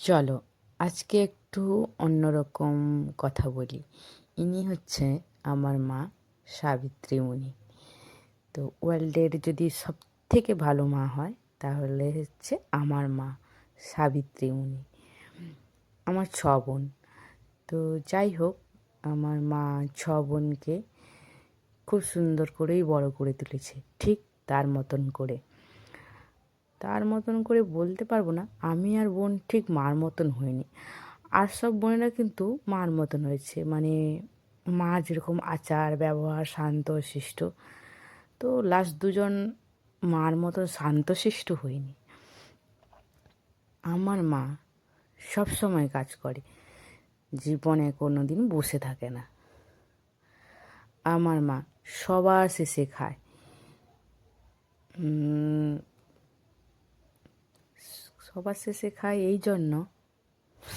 চলো আজকে একটু অন্যরকম কথা বলি। ইনি হচ্ছে আমার মা সাবিত্রীমণি। তো ওয়ার্ল্ডের যদি সব থেকে ভালো মা হয় তাহলে হচ্ছে আমার মা সাবিত্রীমণি। আমার ছ বোন। তো যাই হোক, আমার মা ছ বোনকে খুব সুন্দর করেই বড় করে তুলেছে, ঠিক তার মতন করে। তার মতন করে বলতে পারবো না, আমি আর বোন ঠিক মার মতন হইনি। আর সব বোনেরা কিন্তু মার মতন হয়েছে, মানে মা যেরকম আচার ব্যবহার শান্ত শিষ্ট, তো লাস্ট দুজন মার মতো শান্তশিষ্ট হয়নি। আমার মা সব সময় কাজ করে, জীবনে কোনো দিন বসে থাকে না। আমার মা সবার শেষে খায়। সবার শেষে খায় এই জন্য,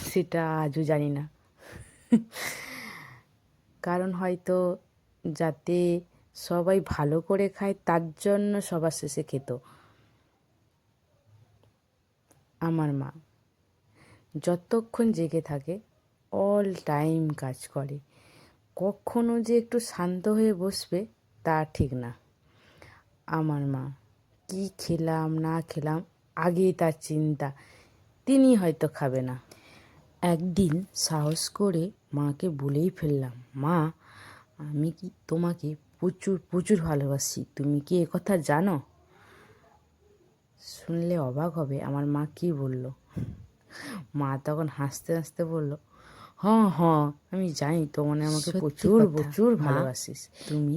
সেটা আজও জানি না। কারণ হয়তো যাতে সবাই ভালো করে খায় তার জন্য সবার শেষে খেত। আমার মা যতক্ষণ জেগে থাকে অল টাইম কাজ করে, কখনো যে একটু শান্ত হয়ে বসবে তা ঠিক না। আমার মা কি খেলাম না খেলাম আগেই তার চিন্তা, তিনি হয়তো খাবে না। একদিন সাহস করে মাকে বলেই ফেললাম, মা আমি কি তোমাকে প্রচুর প্রচুর ভালোবাসি, তুমি কি একথা জানো? শুনলে অবাক হবে আমার মা কি বলল। মা তখন হাসতে হাসতে বলল, হ্যাঁ হ্যাঁ আমি জানি তোমার আমাকে প্রচুর প্রচুর ভালোবাসিস, তুমি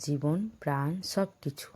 জীবন প্রাণ সব কিছু।